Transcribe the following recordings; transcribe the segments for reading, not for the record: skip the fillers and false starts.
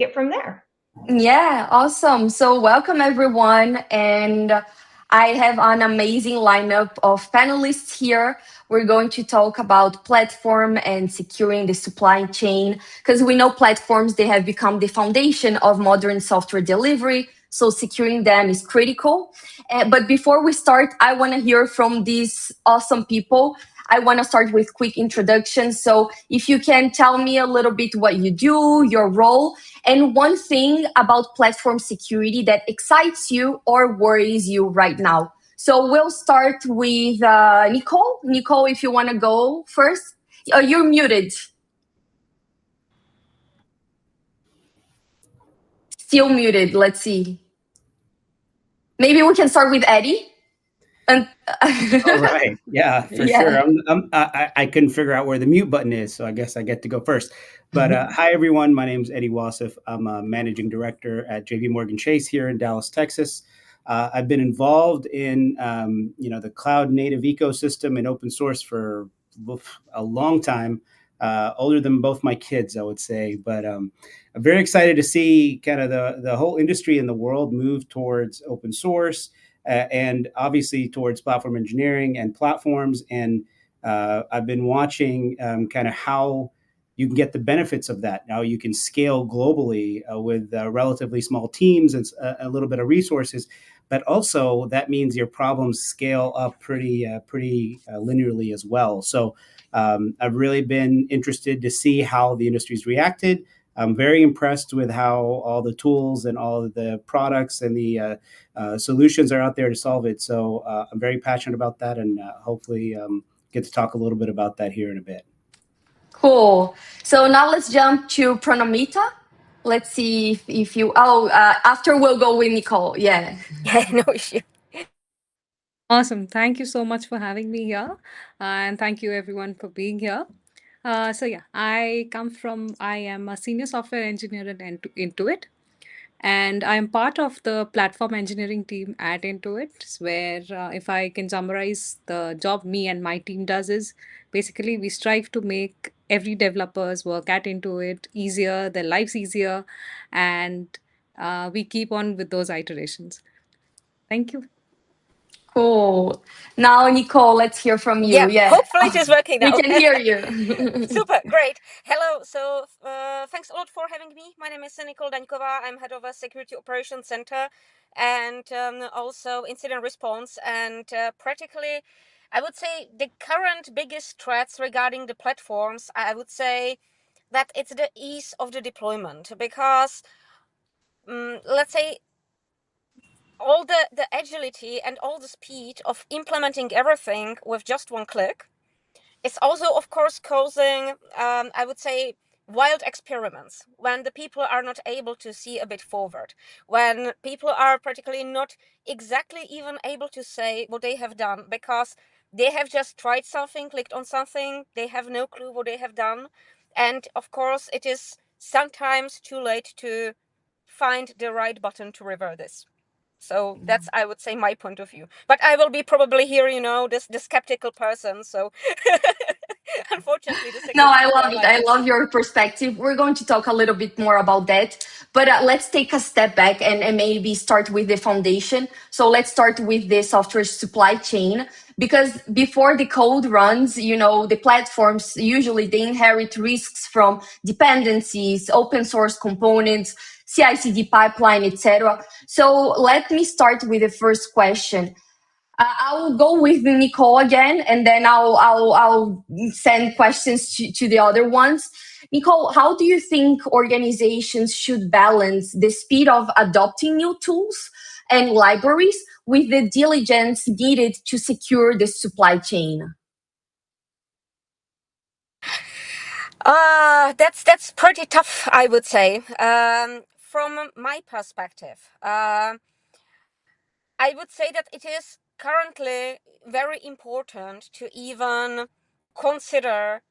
get from there. Yeah, awesome. So, welcome everyone. And I have an amazing lineup of panelists here. We're going to talk about platform and securing the supply chain because we know platforms they have become the foundation of modern software delivery. So securing them is critical. But before we start, I want to hear from these awesome people. I want to start with quick introductions. So if you can tell me a little bit what you do, your role, and one thing about platform security that excites you or worries you right now. So we'll start with Nicole. Nicole, if you want to go first. You're muted. Still muted. Let's see. Maybe we can start with Eddie. And All right. Yeah, for sure. yeah. I couldn't figure out where the mute button is, so I guess I get to go first. But hi, everyone. My name is Eddie Wasif. I'm a managing director at JP Morgan Chase here in Dallas, Texas. I've been involved in the cloud native ecosystem and open source for a long time, older than both my kids, I would say. But I'm very excited to see kind of the whole industry in the world move towards open source and obviously towards platform engineering and platforms. And I've been watching kind of how you can get the benefits of that. Now you can scale globally with relatively small teams and a little bit of resources, but also that means your problems scale up pretty linearly as well. So I've really been interested to see how the industry's reacted. I'm very impressed with how all the tools and all of the products and the solutions are out there to solve it. So I'm very passionate about that, and hopefully get to talk a little bit about that here in a bit. Cool. So now let's jump to Pronomita. Let's see if you. Oh, after we'll go with Nicole. Yeah. No issue. Awesome. Thank you so much for having me here. And thank you everyone for being here. So I am a senior software engineer at Intuit. And I'm part of the platform engineering team at Intuit, where if I can summarize the job me and my team does is basically we strive to make every developer's work at Intuit easier, their lives easier, and we keep on with those iterations. Thank you. Cool. Now, Nicole, let's hear from you. Yeah, Yeah. hopefully it is working We now. can hear you. Super, great. Hello. So, thanks a lot for having me. My name is Nicole Daňková. I'm head of a security operations center and also incident response. And practically, I would say the current biggest threats regarding the platforms, I would say that it's the ease of the deployment because, let's say, all the agility and all the speed of implementing everything with just one click. It's also, of course, causing, I would say, wild experiments when the people are not able to see a bit forward, when people are practically not exactly even able to say what they have done because they have just tried something, clicked on something, they have no clue what they have done. And of course, it is sometimes too late to find the right button to revert this. So that's, I would say, my point of view. But I will be probably here, the skeptical person. So unfortunately, the No, I security people love are it. like I this. love your perspective. We're going to talk a little bit more about that. But let's take a step back and maybe start with the foundation. So let's start with the software supply chain. Because before the code runs, the platforms usually they inherit risks from dependencies, open source components, CI/CD pipeline, etc. So let me start with the first question. I'll go with Nicole again, and then I'll send questions to the other ones. Nicole, how do you think organizations should balance the speed of adopting new tools and libraries with the diligence needed to secure the supply chain? That's pretty tough, I would say. From my perspective, I would say that it is currently very important to even consider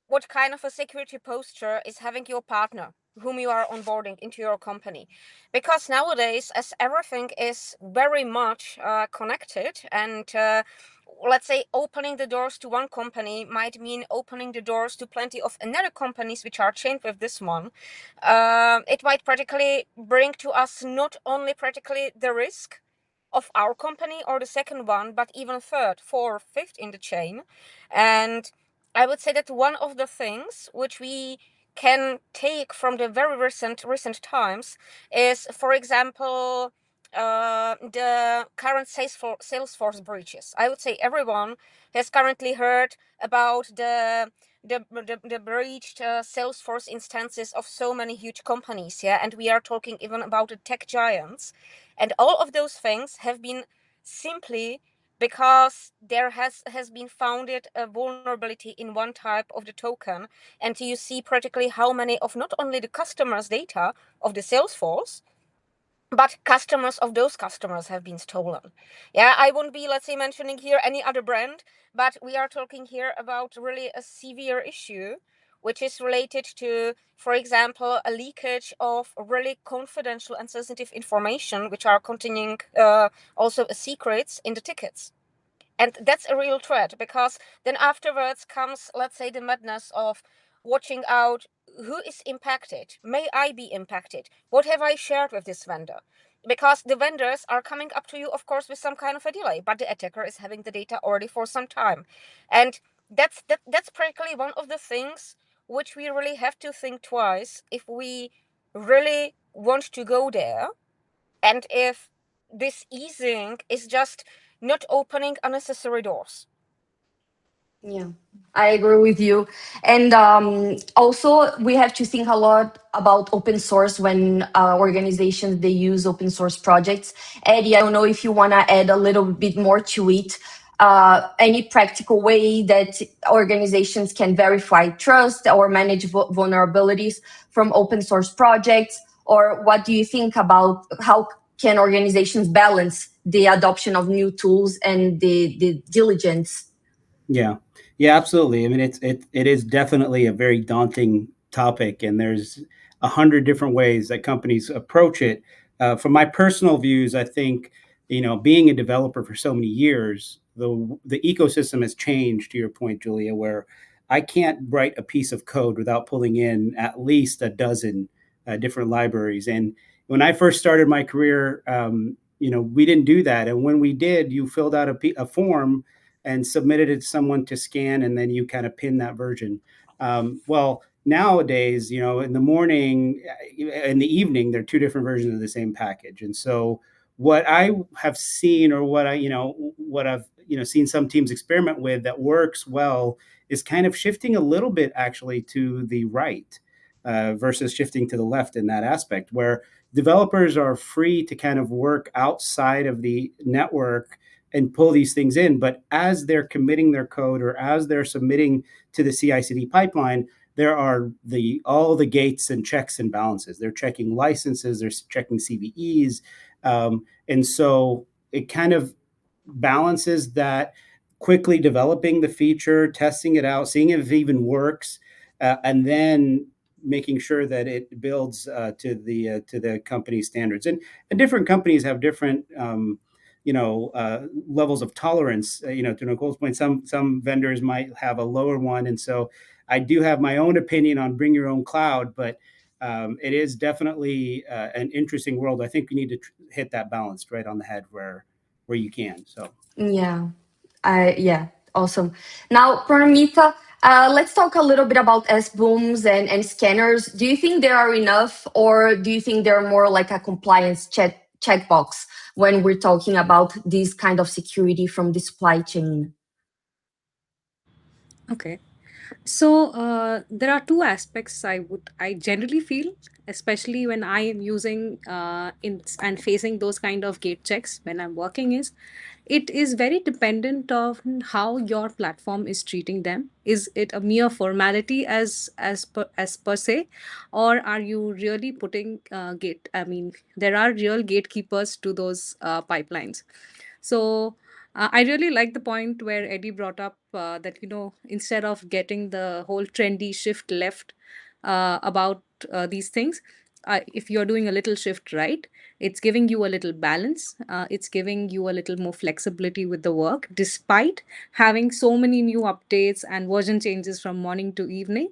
what kind of a security posture is having your partner whom you are onboarding into your company. Because nowadays, as everything is very much connected and let's say opening the doors to one company might mean opening the doors to plenty of another companies which are chained with this one. It might practically bring to us not only practically the risk of our company or the second one, but even third, fourth, fifth in the chain. And I would say that one of the things which we can take from the very recent times is, for example, the current Salesforce breaches. I would say everyone has currently heard about the breached Salesforce instances of so many huge companies, yeah, and we are talking even about the tech giants, and all of those things have been simply because there has been founded a vulnerability in one type of the token, and you see practically how many of not only the customers' data of the Salesforce, but customers of those customers have been stolen. Yeah, I won't be, let's say, mentioning here any other brand, but we are talking here about really a severe issue, which is related to, for example, a leakage of really confidential and sensitive information, which are containing also secrets in the tickets. And that's a real threat, because then afterwards comes, let's say, the madness of watching out who is impacted. May I be impacted? What have I shared with this vendor? Because the vendors are coming up to you, of course, with some kind of a delay, but the attacker is having the data already for some time. And that's practically one of the things which we really have to think twice if we really want to go there, and if this easing is just not opening unnecessary doors. Yeah, I agree with you. And also, we have to think a lot about open source when organizations they use open source projects. Eddie, I don't know if you want to add a little bit more to it. Any practical way that organizations can verify trust or manage vulnerabilities from open source projects, or what do you think about how can organizations balance the adoption of new tools and the diligence? Yeah, yeah, absolutely. I mean, it is definitely a very daunting topic, and there's 100 different ways that companies approach it. From my personal views, I think being a developer for so many years, the ecosystem has changed. To your point, Julia, where I can't write a piece of code without pulling in at least a dozen different libraries. And when I first started my career, we didn't do that. And when we did, you filled out a form and submitted it to someone to scan, and then you kind of pin that version. Well, nowadays, in the morning, in the evening, there are two different versions of the same package, and so what I have seen, or what I've seen some teams experiment with that works well, is kind of shifting a little bit actually to the right versus shifting to the left in that aspect, where developers are free to kind of work outside of the network and pull these things in. But as they're committing their code or as they're submitting to the CI/CD pipeline, there are all the gates and checks and balances. They're checking licenses, they're checking CVEs, and so it kind of balances that quickly developing the feature, testing it out, seeing if it even works, and then making sure that it builds to the company standards. And different companies have different levels of tolerance. To Nicole's point, some vendors might have a lower one, and so I do have my own opinion on bring your own cloud, but it is definitely an interesting world. I think we need to hit that balance right on the head where you can. So Yeah, yeah, awesome. Now, Pranamita, let's talk a little bit about S booms and scanners. Do you think there are enough, or do you think they're more like a compliance checkbox when we're talking about this kind of security from the supply chain? Okay. So there are two aspects I generally feel, especially when I am using in and facing those kind of gate checks when I'm working, is it is very dependent on how your platform is treating them. Is it a mere formality as per se, or are you really putting gate? I mean, there are real gatekeepers to those pipelines. So I really like the point where Eddie brought up that, instead of getting the whole trendy shift left about these things, if you're doing a little shift right, it's giving you a little balance. It's giving you a little more flexibility with the work, despite having so many new updates and version changes from morning to evening.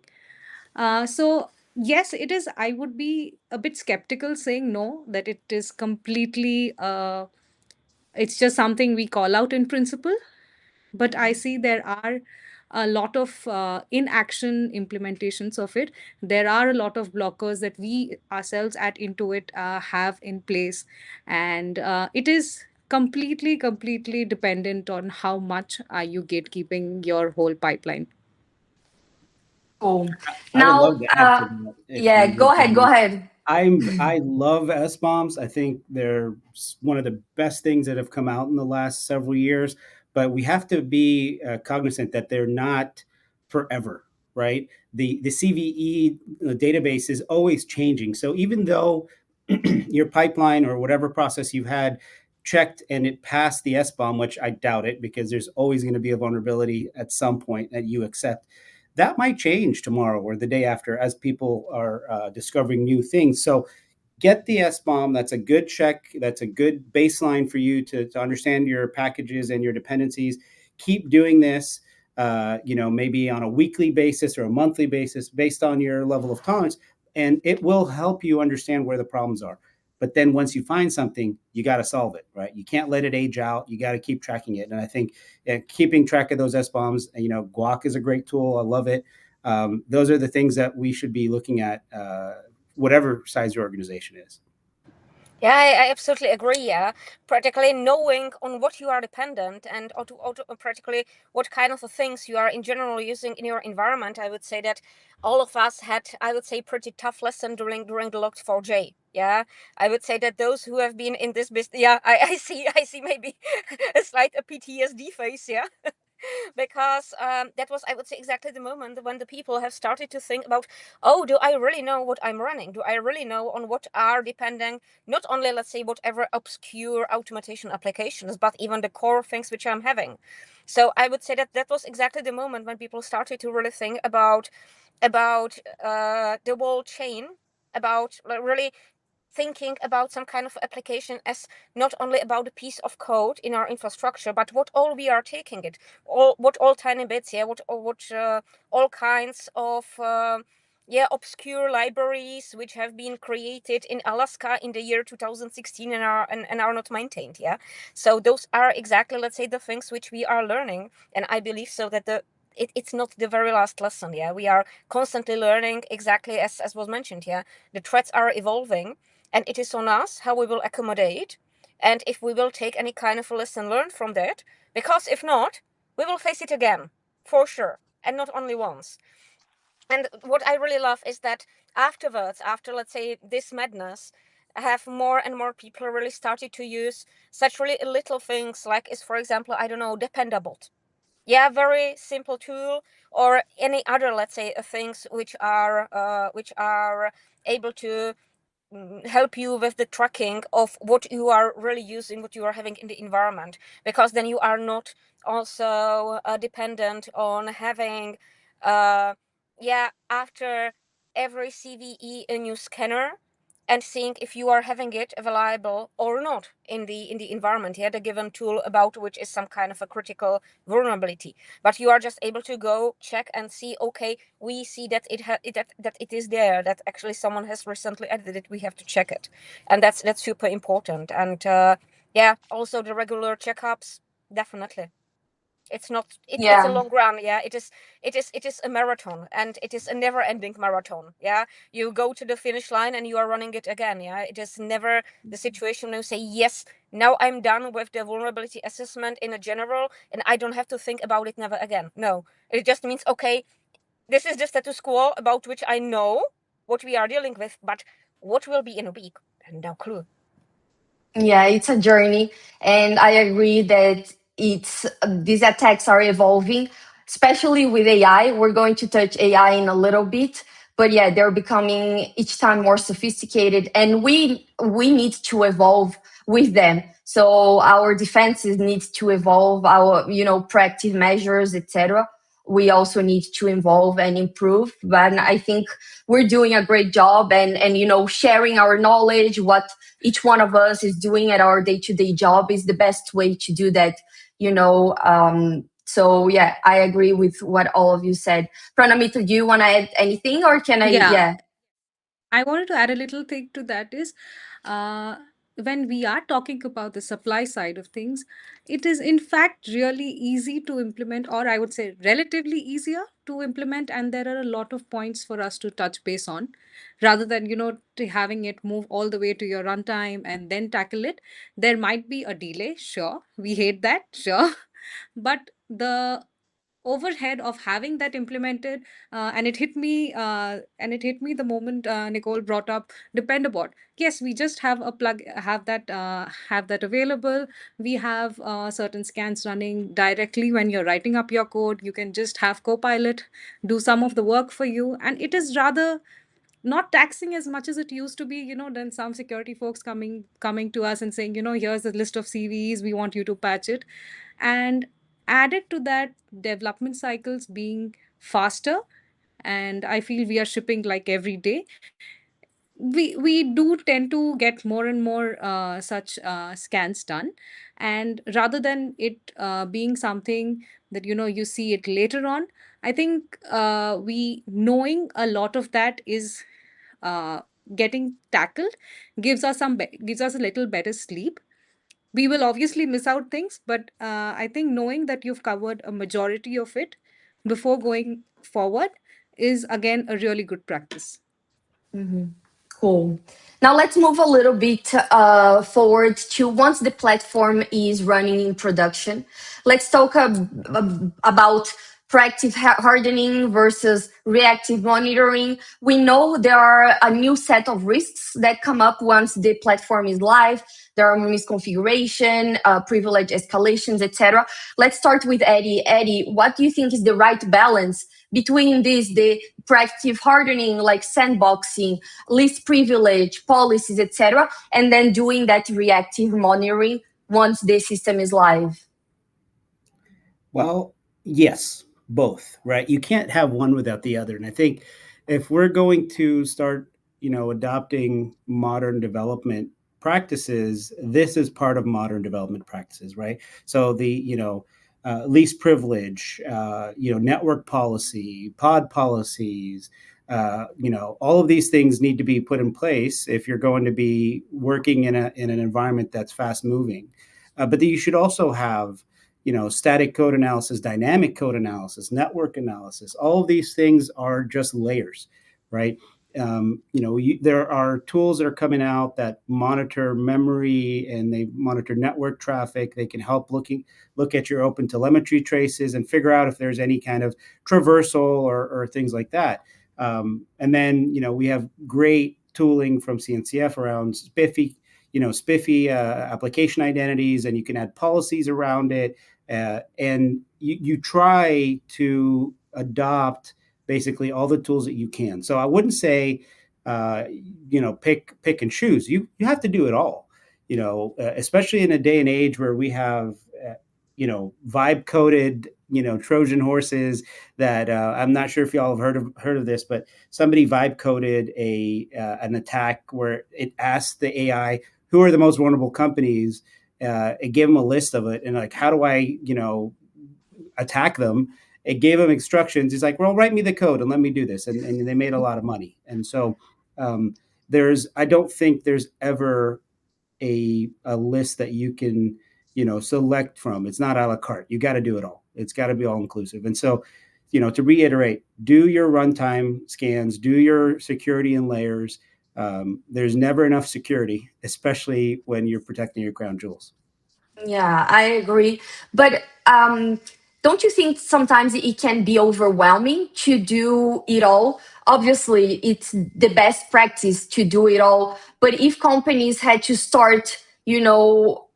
So yes, it is. I would be a bit skeptical saying no, that it is completely. It's just something we call out in principle, but I see there are a lot of inaction implementations of it. There are a lot of blockers that we ourselves at Intuit have in place, and it is completely dependent on how much are you gatekeeping your whole pipeline. Cool. I would love Now, to add to that if yeah, you go would give ahead, go me. ahead. I love S bombs. I think they're one of the best things that have come out in the last several years. But we have to be cognizant that they're not forever, right? The CVE database is always changing. So even though your pipeline or whatever process you've had checked and it passed the S bomb, which I doubt it because there's always going to be a vulnerability at some point that you accept, that might change tomorrow or the day after as people are discovering new things. So get the SBOM. That's a good check. That's a good baseline for you to understand your packages and your dependencies. Keep doing this, maybe on a weekly basis or a monthly basis based on your level of tolerance. And it will help you understand where the problems are. But then once you find something, you got to solve it, right? You can't let it age out. You got to keep tracking it. And I think keeping track of those SBOMs, Guac is a great tool. I love it. Those are the things that we should be looking at, whatever size your organization is. Yeah, I absolutely agree. Yeah, practically knowing on what you are dependent and practically what kind of things you are in general using in your environment. I would say that all of us had, I would say, pretty tough lesson during the Log4j. Yeah, I would say that those who have been in this business, yeah, I see maybe a slight PTSD face. Yeah. Because that was, I would say, exactly the moment when the people have started to think about, oh, do I really know what I'm running? Do I really know on what are depending not only, let's say, whatever obscure automation applications, but even the core things which I'm having? So I would say that that was exactly the moment when people started to really think about the whole chain, about really thinking about some kind of application as not only about a piece of code in our infrastructure, but what all we are taking it, all tiny bits, yeah, what all kinds of obscure libraries which have been created in Alaska in the year 2016 and are not maintained. Yeah, so those are exactly, let's say, the things which we are learning, and I believe so that it's not the very last lesson. Yeah, we are constantly learning, exactly as was mentioned. Yeah, the threats are evolving, and it is on us how we will accommodate and if we will take any kind of a lesson learned from that. Because if not, we will face it again, for sure, and not only once. And what I really love is that afterwards, after, let's say, this madness, have more and more people really started to use such really little things like is, for example, I don't know, dependable. Yeah, very simple tool, or any other, let's say, things which are able to help you with the tracking of what you are really using, what you are having in the environment, because then you are not also dependent on having after every CVE a new scanner and seeing if you are having it available or not in the environment. Yeah, the given tool about which is some kind of a critical vulnerability, but you are just able to go check and see, okay, we see that that it is there, that actually someone has recently added it, we have to check it, and that's super important. And also the regular checkups, definitely. It's not it's a Yeah. long run. Yeah, it is a marathon, and it is a never ending marathon. Yeah, you go to the finish line and you are running it again. Yeah, it is never the situation when you say, yes, now I'm done with the vulnerability assessment in a general and I don't have to think about it never again. No, it just means, okay, this is the status quo about which I know what we are dealing with, but what will be in a week, no clue. Yeah, it's a journey, and I agree that it's these attacks are evolving, especially with AI. We're going to touch AI in a little bit, but yeah, they're becoming each time more sophisticated, and we need to evolve with them. So our defenses need to evolve, our proactive measures, etc. we also need to involve and improve. But I think we're doing a great job, and sharing our knowledge, what each one of us is doing at our day-to-day job is the best way to do that. So yeah, I agree with what all of you said. Pranamita, do you want to add anything, or can I? Yeah, Yeah. I wanted to add a little thing to that is uh, when we are talking about the supply side of things, it is in fact really easy to implement, or I would say relatively easier to implement. And there are a lot of points for us to touch base on rather than, to having it move all the way to your runtime and then tackle it. There might be a delay, sure. We hate that, sure. But the overhead of having that implemented, and it hit me the moment Nicole brought up dependabot. Yes, we just have a plug have that available. We have certain scans running directly when you're writing up your code. You can just have Copilot do some of the work for you, and it is rather not taxing as much as it used to be. Then some security folks coming to us and saying, here's a list of CVs, we want you to patch it. And added to that, development cycles being faster, and I feel we are shipping like every day. We do tend to get more and more such scans done, and rather than it being something that you see it later on, I think we knowing a lot of that is uh, getting tackled gives us a little better sleep. We will obviously miss out things, but I think knowing that you've covered a majority of it before going forward is again a really good practice. Mm-hmm. Cool. Now let's move a little bit forward to once the platform is running in production. Let's talk about proactive hardening versus reactive monitoring. We know there are a new set of risks that come up once the platform is live. There are misconfiguration, privilege escalations, etc. Let's start with Eddie. Eddie, what do you think is the right balance between the proactive hardening, like sandboxing, least privilege policies, etc., and then doing that reactive monitoring once the system is live? Well, yes, both, right? You can't have one without the other. And I think if we're going to start, adopting modern development practices, this is part of modern development practices, right? So the, least privilege, network policy, pod policies, all of these things need to be put in place if you're going to be working in an environment that's fast moving. But you should also have static code analysis, dynamic code analysis, network analysis. All of these things are just layers, right? There are tools that are coming out that monitor memory and they monitor network traffic. They can help look at your open telemetry traces and figure out if there's any kind of traversal or things like that. And then we have great tooling from CNCF around spiffy application identities, and you can add policies around it. And you try to adopt basically all the tools that you can. So I wouldn't say, pick and choose. You have to do it all. Especially in a day and age where we have, vibe coded, Trojan horses that I'm not sure if y'all have heard of this, but somebody vibe coded an attack where it asked the AI who are the most vulnerable companies. It gave them a list of it, and like, how do I, attack them? It gave him instructions. He's like, well, write me the code and let me do this. And they made a lot of money. And so I don't think there's ever a list that you can, select from. It's not a la carte. You got to do it all. It's got to be all inclusive. And so, to reiterate, do your runtime scans, do your security and layers. There's never enough security, especially when you're protecting your crown jewels. Yeah, I agree. But don't you think sometimes it can be overwhelming to do it all? Obviously, it's the best practice to do it all. But if companies had to start,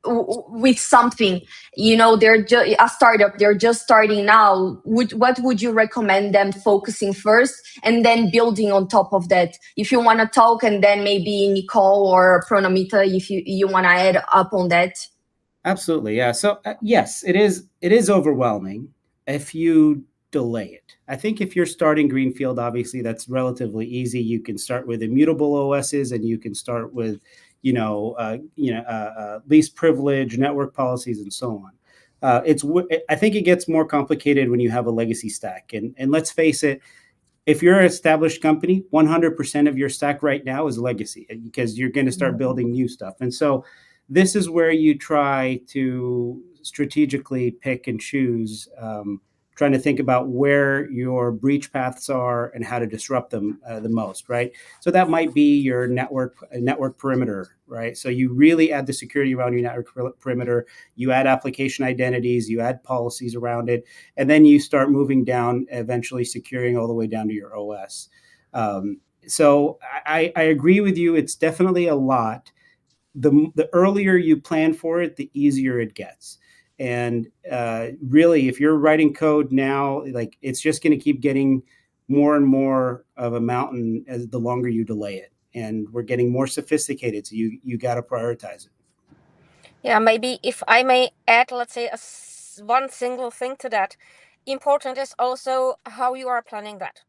with something, they're just a startup, they're just starting now, what would you recommend them focusing first and then building on top of that? If you want to talk, and then maybe Nicole or Pronamita, if you want to add up on that. Absolutely, yeah. So yes, it is overwhelming if you delay it. I think if you're starting greenfield, obviously that's relatively easy. You can start with immutable OSs, and you can start with, least privilege, network policies, and so on. I think it gets more complicated when you have a legacy stack, and let's face it, if you're an established company, 100% of your stack right now is legacy because you're going to start building new stuff. And so this is where you try to strategically pick and choose, trying to think about where your breach paths are and how to disrupt them the most, right? So that might be your network perimeter, right? So you really add the security around your network perimeter, you add application identities, you add policies around it, and then you start moving down, eventually securing all the way down to your OS. So I agree with you. It's definitely a lot. The earlier you plan for it, the easier it gets. And really, if you're writing code now, like it's just going to keep getting more and more of a mountain as the longer you delay it. And we're getting more sophisticated, so you got to prioritize it. Yeah, maybe if I may add, let's say, one single thing to that. Important is also how you are planning that.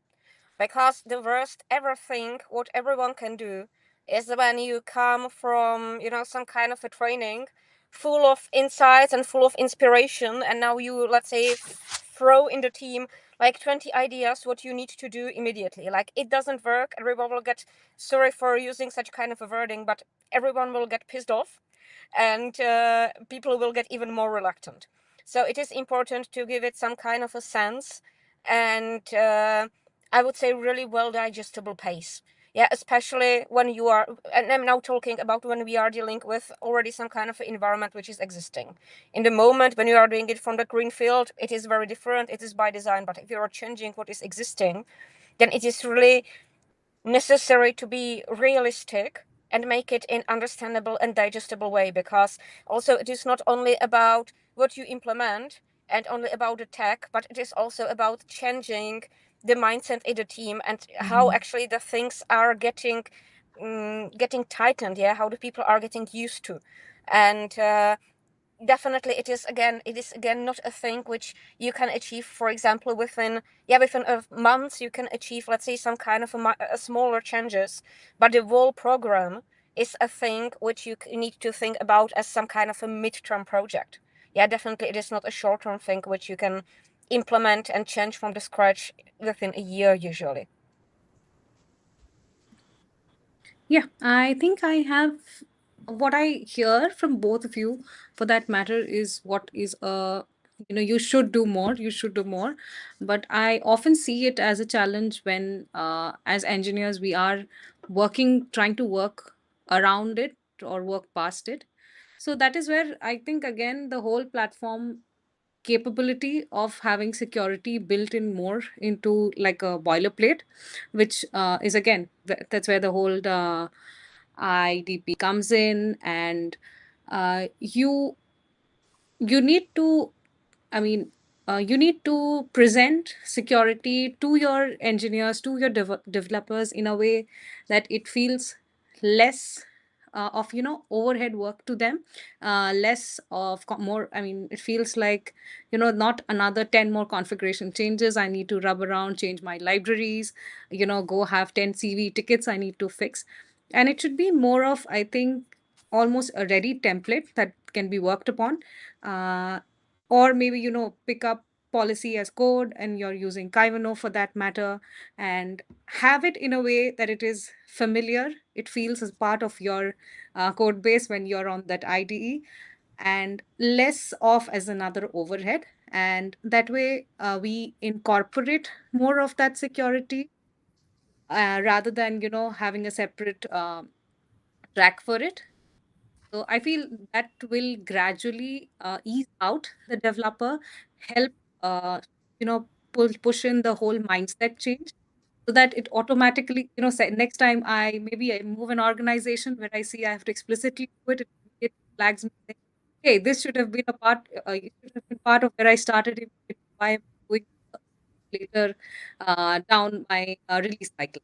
Because the worst ever thing what everyone can do is when you come from, some kind of a training full of insights and full of inspiration, and now you, let's say, throw in the team like 20 ideas what you need to do immediately. Like, it doesn't work. Everyone will get, sorry for using such kind of a wording, but everyone will get pissed off, and people will get even more reluctant. So it is important to give it some kind of a sense, and I would say really well digestible pace. Yeah, especially when you are, and I'm now talking about when we are dealing with already some kind of environment which is existing. In the moment when you are doing it from the greenfield, it is very different. It is by design. But if you are changing what is existing, then it is really necessary to be realistic and make it in understandable and digestible way, because also it is not only about what you implement and only about the tech, but it is also about changing the mindset in the team and how actually the things are getting tightened, yeah, how the people are getting used to. And definitely it is again not a thing which you can achieve, for example, within a month. You can achieve, let's say, some kind of a smaller changes, but the whole program is a thing which you need to think about as some kind of a mid-term project. Yeah, definitely it is not a short-term thing which you can implement and change from the scratch within a year usually. Yeah, I think I have what I hear from both of you, for that matter, is what is you should do more, you should do more. But I often see it as a challenge when, as engineers, we are trying to work around it or work past it. So that is where I think, again, the whole platform capability of having security built in more into like a boilerplate, which is again that's where the whole IDP comes in. And you need to, I mean, you need to present security to your engineers, to your developers in a way that it feels less of overhead work to them, less of more. I mean, it feels like not another 10 more configuration changes I need to rub around, change my libraries, go have 10 CV tickets I need to fix. And it should be more of, I think, almost a ready template that can be worked upon. Uh, or maybe pick up policy as code, and you're using Kaiwano for that matter, and have it in a way that it is familiar, it feels as part of your code base when you're on that IDE, and less of as another overhead. And that way we incorporate more of that security, rather than having a separate track for it. So I feel that will gradually ease out the developer, help push in the whole mindset change, so that it automatically, say, next time I move an organization where I see I have to explicitly do it, it flags me saying, hey, this should have been a part, it should have been part of where I started it. Why am I doing later down my release cycle?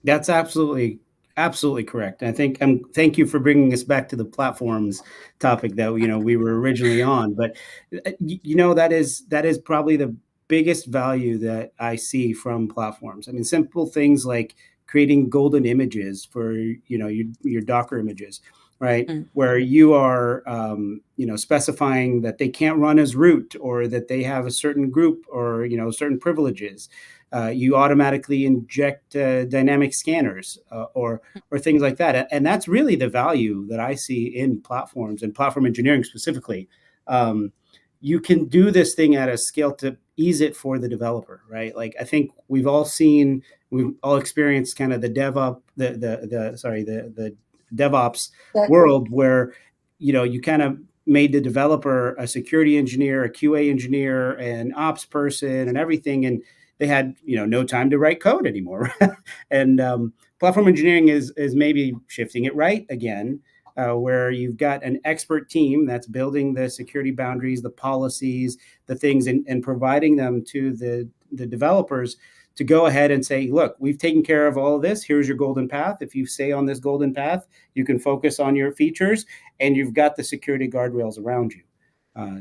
That's absolutely Absolutely correct. I think thank you for bringing us back to the platforms topic that we were originally on. But that is probably the biggest value that I see from platforms. I mean, simple things like creating golden images for your Docker images, right? Mm. Where you are specifying that they can't run as root, or that they have a certain group, or certain privileges. You automatically inject dynamic scanners, or things like that. And that's really the value that I see in platforms and platform engineering specifically. Um, you can do this thing at a scale to ease it for the developer, right? Like, I think we've all experienced kind of the the DevOps That, world, where you kind of made the developer a security engineer, a QA engineer, an ops person, and everything, and they had no time to write code anymore. And platform engineering is maybe shifting it right again, where you've got an expert team that's building the security boundaries, the policies, the things, and providing them to the developers to go ahead and say, look, we've taken care of all of this. Here's your golden path. If you stay on this golden path, you can focus on your features, and you've got the security guardrails around you.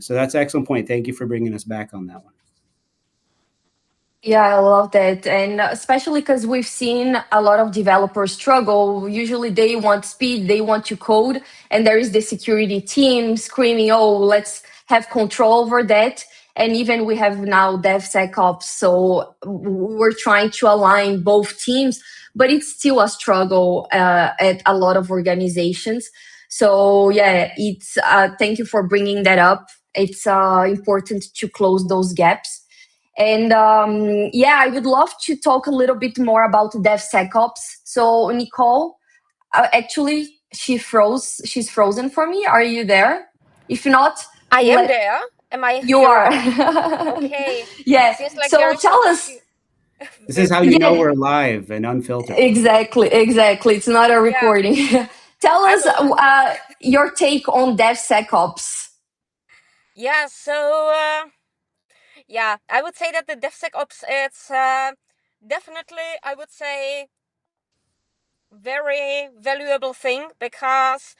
So that's an excellent point. Thank you for bringing us back on that one. yeah, I love that. And especially because we've seen a lot of developers struggle. Usually they want speed, they want to code, and there is the security team screaming, oh, let's have control over that. And even we have now DevSecOps. So we're trying to align both teams, but it's still a struggle at a lot of organizations. So yeah, it's thank you for bringing that up. It's important to close those gaps. And yeah, I would love to talk a little bit more about DevSecOps. So Nicole, actually, She's frozen for me. Are you there? If not, I am there. Am I you here? are. Okay. Yeah. Seems like there So is some tell us. issue. This is how you know Yeah, we're live and unfiltered. exactly. It's not a Yeah, recording. Tell I us will. your take on DevSecOps. Yeah, so yeah, I would say that the DevSecOps, it's definitely, I would say, very valuable thing, because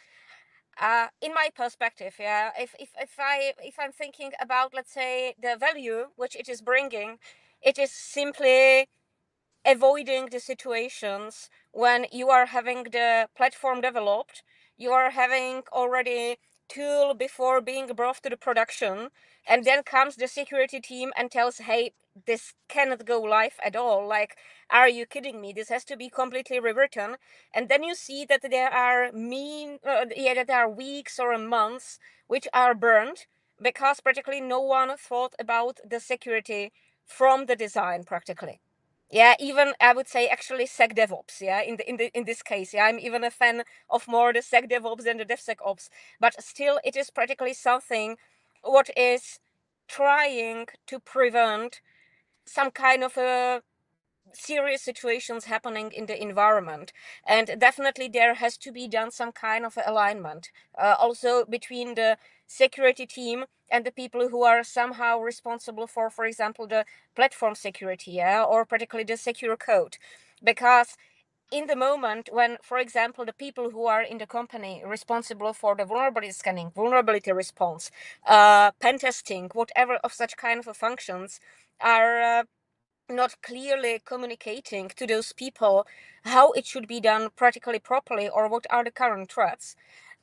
in my perspective, yeah, if I'm thinking about, let's say, the value which it is bringing, it is simply avoiding the situations when you are having the platform developed, you are having already tool before being brought to the production, and then comes the security team and tells, hey, this cannot go live at all, like, are you kidding me, this has to be completely rewritten. And then you see that there are that there are weeks or months which are burned, because practically no one thought about the security from the design practically. Yeah, even I would say actually sec devops, yeah, in this case, yeah, I'm even a fan of more the sec devops than the devsecops, but still it is practically something what is trying to prevent some kind of a serious situations happening in the environment. And definitely there has to be done some kind of alignment, also between the security team and the people who are somehow responsible for example, the platform security, yeah, or particularly the secure code. Because in the moment when, for example, the people who are in the company responsible for the vulnerability scanning, vulnerability response, pen testing, whatever of such kind of functions, are not clearly communicating to those people how it should be done practically properly, or what are the current threats,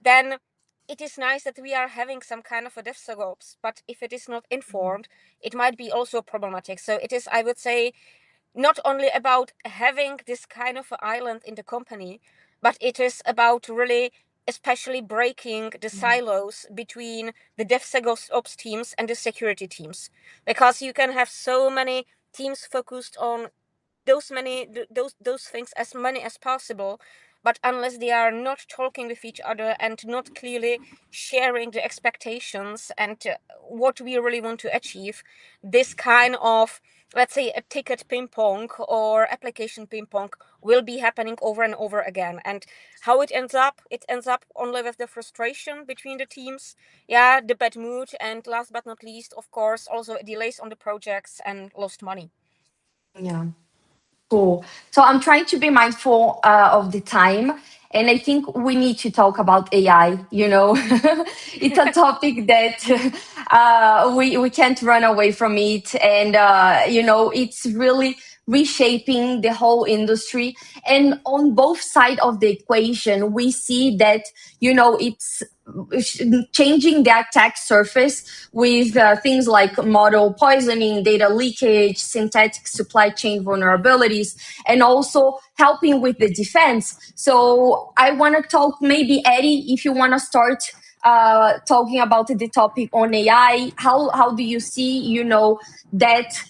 then it is nice that we are having some kind of a DevSecOps, but if it is not informed, it might be also problematic. So it is, I would say, not only about having this kind of island in the company, but it is about really especially breaking the silos between the DevSecOps teams and the security teams, because you can have so many teams focused on those things, as many as possible, but unless they are not talking with each other and not clearly sharing the expectations and what we really want to achieve, this kind of, let's say, a ticket ping pong or application ping pong will be happening over and over again. And how it ends up only with the frustration between the teams, yeah, the bad mood, and last but not least, of course, also delays on the projects and lost money. Yeah. Cool. So I'm trying to be mindful of the time. And I think we need to talk about AI. It's a topic that we can't run away from it. And, it's really reshaping the whole industry. And on both sides of the equation, we see that, it's changing the attack surface with things like model poisoning, data leakage, synthetic supply chain vulnerabilities, and also helping with the defense. So I want to talk, maybe Eddie, if you want to start talking about the topic on AI. How do you see, that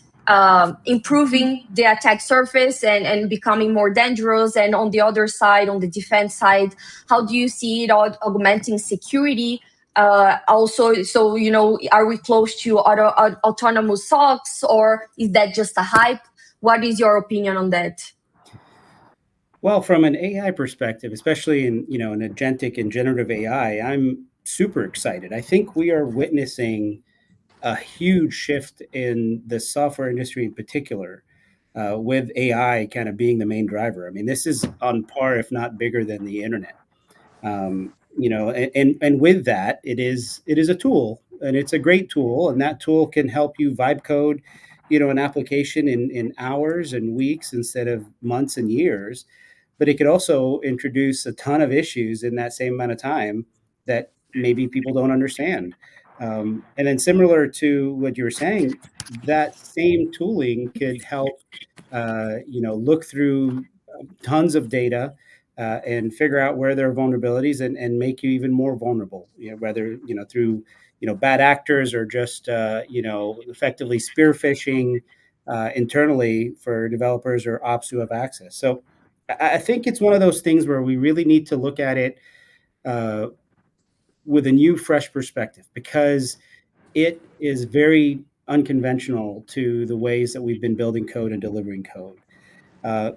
improving the attack surface and becoming more dangerous? And on the other side, on the defense side, how do you see it augmenting security? Also, so are we close to autonomous socks, or is that just a hype? What is your opinion on that? Well, from an AI perspective, especially in an agentic and generative AI, I'm super excited. I think we are witnessing a huge shift in the software industry in particular, with AI kind of being the main driver. I mean, this is on par, if not bigger than the internet. And with that, it is a tool, and it's a great tool, and that tool can help you vibe code, an application in hours and weeks instead of months and years. But it could also introduce a ton of issues in that same amount of time that maybe people don't understand. And then, similar to what you were saying, that same tooling could help, look through tons of data, and figure out where there are vulnerabilities, and make you even more vulnerable. Whether through bad actors, or just effectively spear phishing internally for developers or ops who have access. So I think it's one of those things where we really need to look at it uh, with a new, fresh perspective, because it is very unconventional to the ways that we've been building code and delivering code.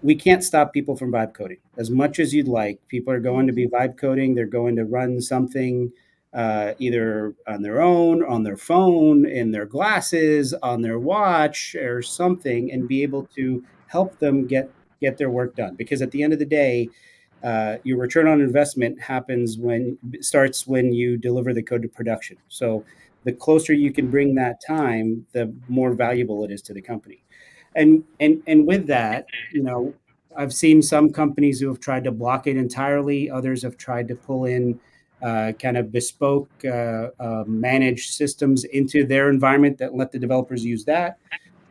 We can't stop people from vibe coding as much as you'd like. People are going to be vibe coding. They're going to run something either on their own, on their phone, in their glasses, on their watch, or something, and be able to help them get their work done. Because at the end of the day, your return on investment starts when you deliver the code to production. So the closer you can bring that time, the more valuable it is to the company. And with that, I've seen some companies who have tried to block it entirely. Others have tried to pull in kind of bespoke managed systems into their environment that let the developers use that.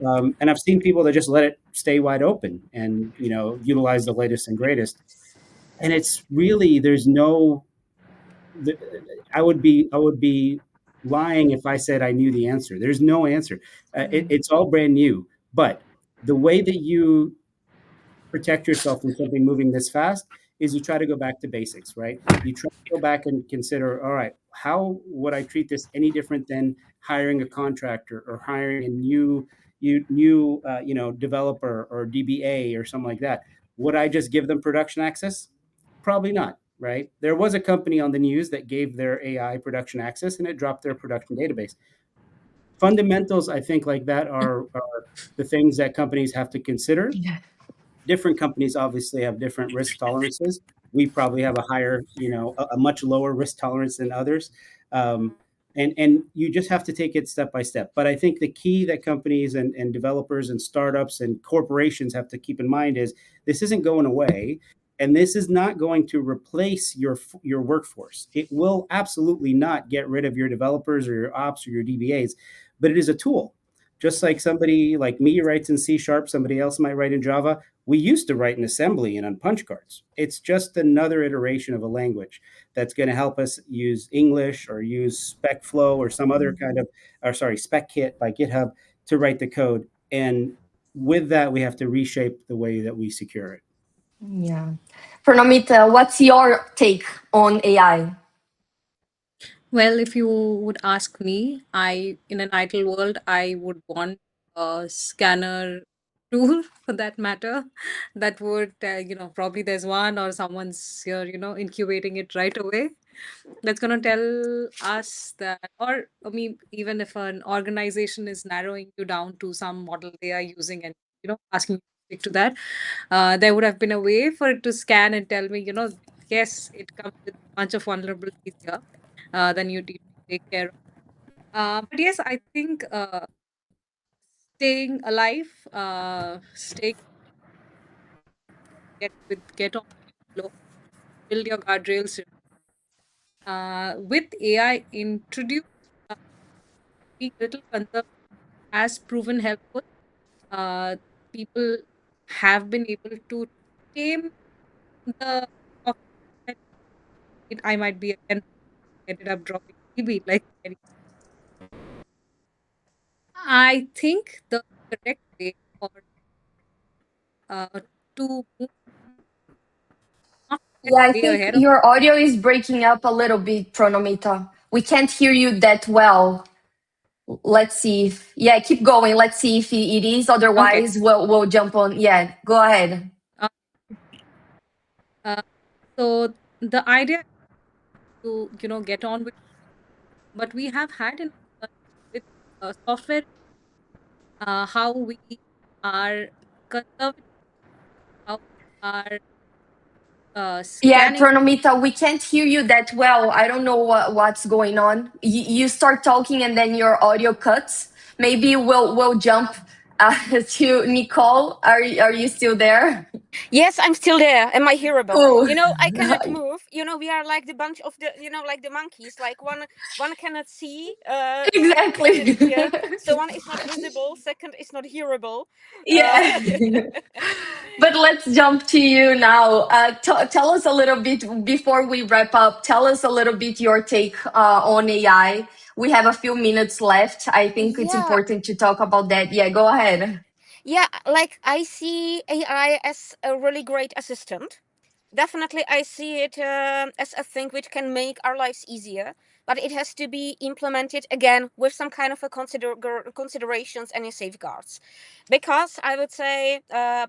And I've seen people that just let it stay wide open and utilize the latest and greatest. And it's really, there's no the, I would be lying if I said I knew the answer. There's no answer. It's all brand new. But the way that you protect yourself from something moving this fast is you try to go back to basics, right? You try to go back and consider, all right, how would I treat this any different than hiring a contractor or hiring a new developer or DBA or something like that? Would I just give them production access? Probably not, right? There was a company on the news that gave their AI production access, and it dropped their production database. Fundamentals, I think, like that are the things that companies have to consider. Different companies obviously have different risk tolerances. We probably have a higher, a much lower risk tolerance than others. And you just have to take it step by step. But I think the key that companies and developers and startups and corporations have to keep in mind is this isn't going away. And this is not going to replace your workforce. It will absolutely not get rid of your developers or your ops or your DBAs, but it is a tool. Just like somebody like me writes in C#, somebody else might write in Java. We used to write in assembly and on punch cards. It's just another iteration of a language that's going to help us use English or use SpecFlow or some other kind of, or sorry, SpecKit by GitHub to write the code. And with that, we have to reshape the way that we secure it. Yeah. Pranamita, what's your take on AI? Well, if you would ask me, in an ideal world, I would want a scanner tool for that matter that would, probably there's one or someone's here, incubating it right away. That's going to tell us that, or I mean, even if an organization is narrowing you down to some model they are using and, asking specific to that. There would have been a way for it to scan and tell me, yes, it comes with a bunch of vulnerabilities here. Then you need to take care of. But yes, I think staying alive, staying get on flow, build your guardrails. With AI introduced, uh, being a little conservative has proven helpful. Uh, People have been able to tame the software. I might be again ended up dropping TB like I think the correct way or to move not Yeah, I way think ahead of your audio is breaking up a little bit, Pronomita. We can't hear you that well. Let's see if, yeah, keep going. Let's see if it is. okay. Otherwise, we'll jump on. Yeah, go ahead. Uh, uh, so the idea to get on with, but we have had in with software how we are conservative, how we are Yeah, scanning. Pronomita, we can't hear you that well. I don't know what's going on. You start talking and then your audio cuts. Maybe we'll jump to Nicole. Are you still there? Yes, I'm still there. Am I hearable? Cool. I cannot move. We are like the bunch of the, like the monkeys. Like one cannot see, second cannot Exactly. hear. So one is not visible. Second is not hearable. Uh, Yeah. But let's jump to you now. Tell us a little bit before we wrap up. Tell us a little bit your take on AI. We have a few minutes left. I think it's yeah, important to talk about that. Yeah, go ahead. yeah. Like I see AI as a really great assistant. Definitely, I see it as a thing which can make our lives easier, but it has to be implemented again with some kind of a considerations and safeguards. Because I would say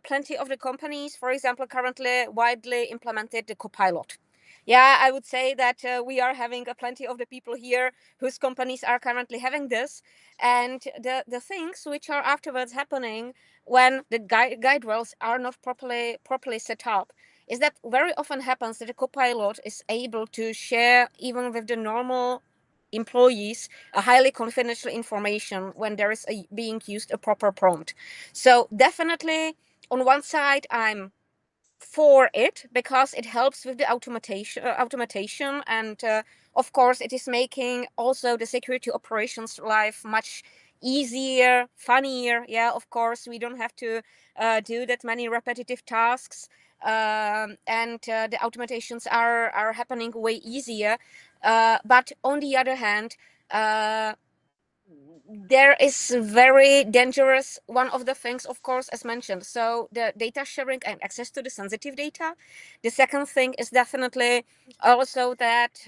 plenty of the companies, for example, currently widely implemented the Copilot. Yeah, I would say that we are having plenty of the people here whose companies are currently having this, and the things which are afterwards happening when the guide rails are not properly set up is that very often happens that a copilot is able to share even with the normal employees a highly confidential information when there is being used a proper prompt. So definitely on one side I'm for it because it helps with the automation and of course it is making also the security operations life much easier, funnier. Yeah, of course we don't have to do that many repetitive tasks, and the automations are happening way easier, but on the other hand, there is very dangerous one of the things, of course, as mentioned, so the data sharing and access to the sensitive data. The second thing is definitely also that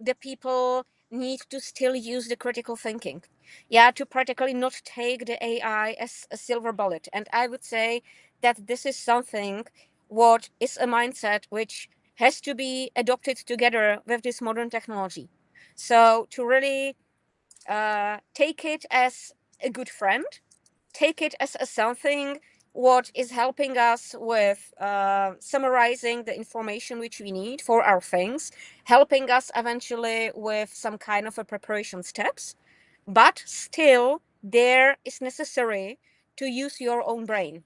the people need to still use the critical thinking, yeah, to practically not take the AI as a silver bullet. And I would say that this is something what is a mindset which has to be adopted together with this modern technology. So to really take it as a good friend, take it as a something what is helping us with summarizing the information which we need for our things, helping us eventually with some kind of a preparation steps, but still there is necessary to use your own brain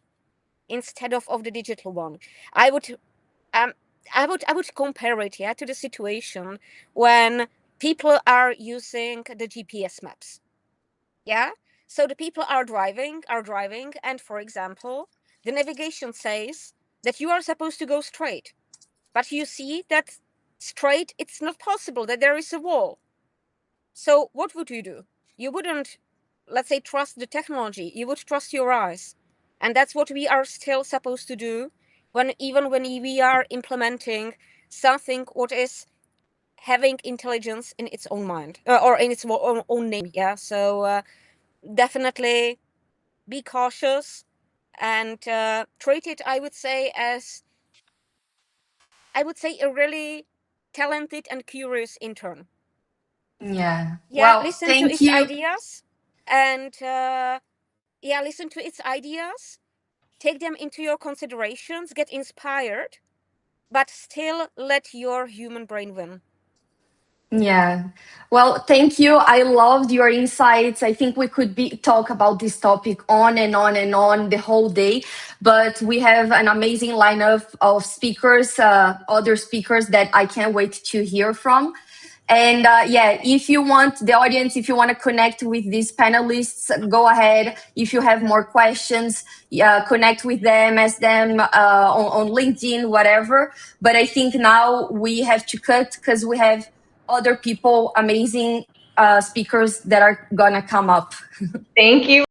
instead of the digital one. I would um, I would compare it, yeah, to the situation when people are using the GPS maps. Yeah. So the people are driving, and for example, the navigation says that you are supposed to go straight, but you see that straight it's not possible, that there is a wall. So what would you do? You wouldn't, let's say, trust the technology. You would trust your eyes. And that's what we are still supposed to do even when we are implementing something what is having intelligence in its own mind, or in its own name. Yeah. So definitely be cautious and treat it, I would say, a really talented and curious intern. Yeah. Yeah, Well, listen to thank its you. ideas, and yeah, listen to its ideas. take them into your considerations, get inspired, but still let your human brain win. Yeah. Well, thank you. I loved your insights. I think we could talk about this topic on and on and on the whole day, but we have an amazing lineup of speakers, other speakers that I can't wait to hear from. And yeah, if you want the audience, if you want to connect with these panelists, go ahead. If you have more questions, connect with them, ask them on LinkedIn, whatever. But I think now we have to cut because we have other people, amazing speakers that are gonna come up. Thank you.